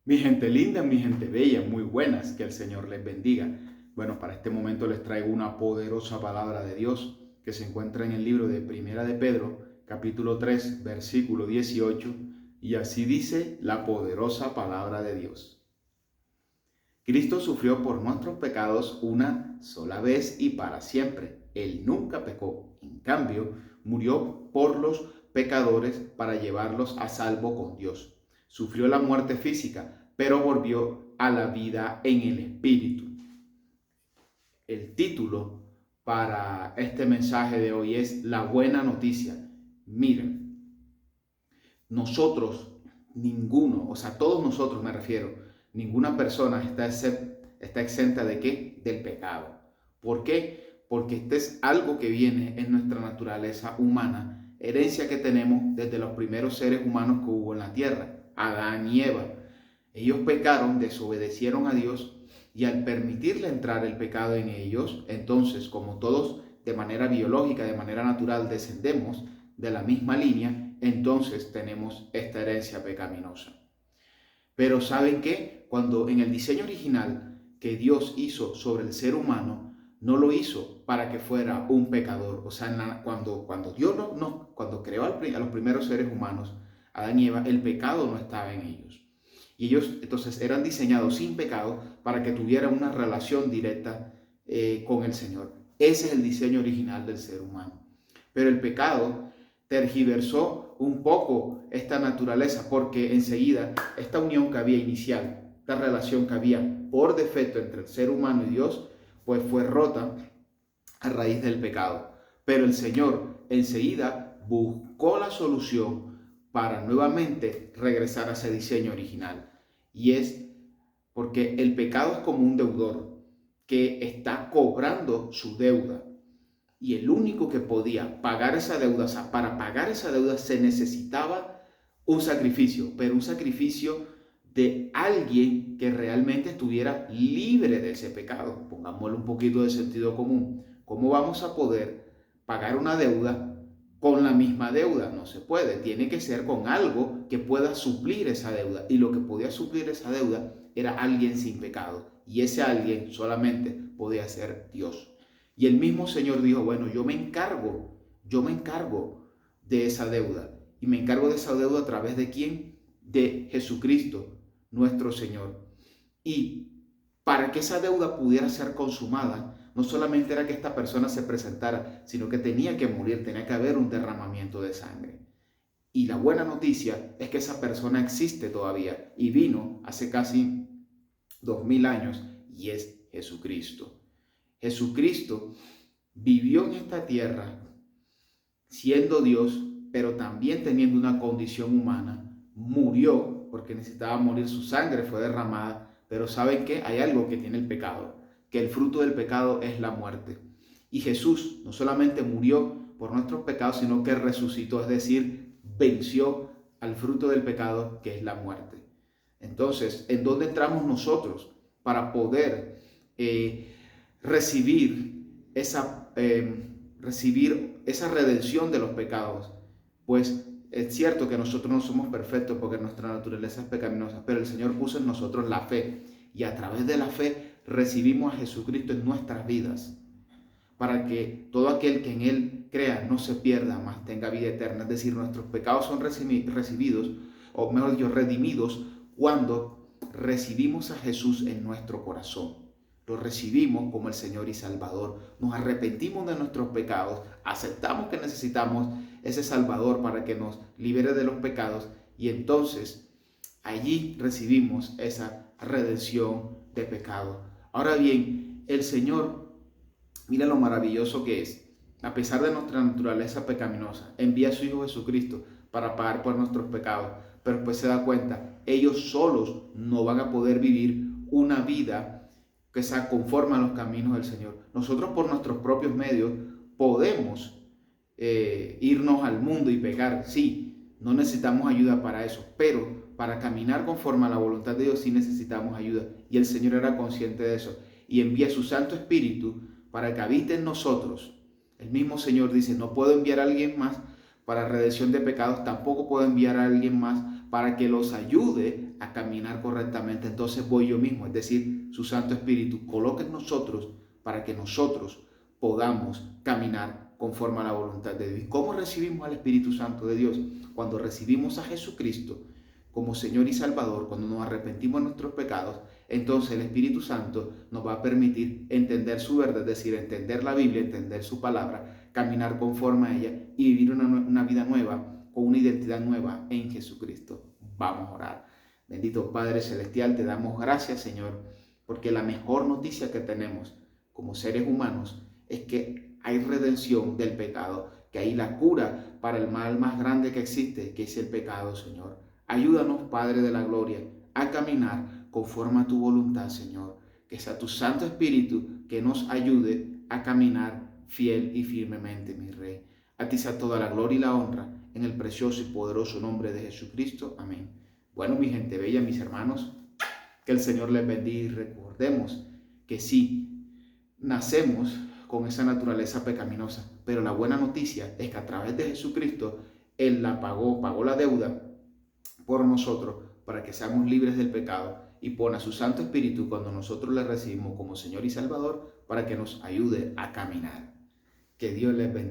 Mi gente linda, mi gente bella, muy buenas, que el Señor les bendiga. Bueno, para este momento les traigo una poderosa palabra de Dios que se encuentra en el libro de Primera de Pedro, capítulo 3, versículo 18, y así dice la poderosa palabra de Dios. Cristo sufrió por nuestros pecados una sola vez y para siempre. Él nunca pecó. En cambio, murió por los pecadores para llevarlos a salvo con Dios. Sufrió la muerte física, pero volvió a la vida en el Espíritu. El título para este mensaje de hoy es La buena noticia. Miren, nosotros, ninguno, o sea, todos nosotros me refiero, ninguna persona está exenta de qué? Del pecado. ¿Por qué? Porque este es algo que viene en nuestra naturaleza humana, herencia que tenemos desde los primeros seres humanos que hubo en la tierra, Adán y Eva. Ellos pecaron, desobedecieron a Dios y al permitirle entrar el pecado en ellos, entonces como todos de manera biológica, de manera natural descendemos de la misma línea, entonces tenemos esta herencia pecaminosa. Pero ¿saben qué? Cuando en el diseño original que Dios hizo sobre el ser humano, no lo hizo para que fuera un pecador. O sea, cuando Dios cuando creó a los primeros seres humanos, Adán y Eva, el pecado no estaba en ellos. Y ellos entonces eran diseñados sin pecado para que tuvieran una relación directa con el Señor. Ese es el diseño original del ser humano. Pero el pecado tergiversó un poco esta naturaleza porque enseguida esta unión que había inicial, esta relación que había por defecto entre el ser humano y Dios, pues fue rota a raíz del pecado. Pero el Señor enseguida buscó la solución para nuevamente regresar a ese diseño original. Y es porque el pecado es como un deudor que está cobrando su deuda. Y el único que podía pagar esa deuda, o sea, para pagar esa deuda se necesitaba un sacrificio, pero un sacrificio de alguien que realmente estuviera libre de ese pecado. Pongámosle un poquito de sentido común. ¿Cómo vamos a poder pagar una deuda con la misma deuda? No se puede. Tiene que ser con algo que pueda suplir esa deuda. Y lo que podía suplir esa deuda era alguien sin pecado. Y ese alguien solamente podía ser Dios. Y el mismo Señor dijo, bueno, yo me encargo de esa deuda. Y me encargo de esa deuda a través de quién? De Jesucristo, nuestro Señor. Y para que esa deuda pudiera ser consumada, no solamente era que esta persona se presentara, sino que tenía que morir, tenía que haber un derramamiento de sangre. Y la buena noticia es que esa persona existe todavía y vino hace casi 2000 años y es Jesucristo. Jesucristo vivió en esta tierra siendo Dios, pero también teniendo una condición humana. Murió porque necesitaba morir, su sangre fue derramada, pero ¿saben qué? Hay algo que tiene el pecado, que el fruto del pecado es la muerte. Y Jesús no solamente murió por nuestros pecados, sino que resucitó, es decir, venció al fruto del pecado, que es la muerte. Entonces, ¿en dónde entramos nosotros para poder recibir recibir esa redención de los pecados? Pues es cierto que nosotros no somos perfectos porque nuestra naturaleza es pecaminosa, pero el Señor puso en nosotros la fe y a través de la fe recibimos a Jesucristo en nuestras vidas para que todo aquel que en Él crea no se pierda, más tenga vida eterna. Es decir, nuestros pecados son recibidos, o mejor dicho, redimidos, cuando recibimos a Jesús en nuestro corazón. Lo recibimos como el Señor y Salvador. Nos arrepentimos de nuestros pecados, aceptamos que necesitamos ese Salvador para que nos libere de los pecados y entonces allí recibimos esa redención de pecado. Ahora bien, el Señor, mira lo maravilloso que es. A pesar de nuestra naturaleza pecaminosa, envía a su Hijo Jesucristo para pagar por nuestros pecados. Pero pues se da cuenta, ellos solos no van a poder vivir una vida que sea conforme a los caminos del Señor. Nosotros por nuestros propios medios podemos irnos al mundo y pecar. Sí, no necesitamos ayuda para eso, pero para caminar conforme a la voluntad de Dios sí necesitamos ayuda. Y el Señor era consciente de eso. Y envía su Santo Espíritu para que habite en nosotros. El mismo Señor dice, no puedo enviar a alguien más para redención de pecados, tampoco puedo enviar a alguien más para que los ayude a caminar caminar correctamente, entonces voy yo mismo, es decir, su Santo Espíritu coloca en nosotros para que nosotros podamos caminar conforme a la voluntad de Dios. ¿Y cómo recibimos al Espíritu Santo de Dios? Cuando recibimos a Jesucristo como Señor y Salvador, cuando nos arrepentimos de nuestros pecados, entonces el Espíritu Santo nos va a permitir entender su verdad, es decir, entender la Biblia, entender su palabra, caminar conforme a ella y vivir una vida nueva, con una identidad nueva en Jesucristo. Vamos a orar. Bendito Padre Celestial, te damos gracias, Señor, porque la mejor noticia que tenemos como seres humanos es que hay redención del pecado, que hay la cura para el mal más grande que existe, que es el pecado, Señor. Ayúdanos, Padre de la Gloria, a caminar conforme a tu voluntad, Señor. Que sea tu Santo Espíritu que nos ayude a caminar fiel y firmemente, mi Rey. A ti sea toda la gloria y la honra, en el precioso y poderoso nombre de Jesucristo. Amén. Bueno, mi gente bella, mis hermanos, que el Señor les bendiga y recordemos que sí, nacemos con esa naturaleza pecaminosa, pero la buena noticia es que a través de Jesucristo, Él la pagó la deuda por nosotros para que seamos libres del pecado y pone a su Santo Espíritu cuando nosotros le recibimos como Señor y Salvador para que nos ayude a caminar. Que Dios les bendiga.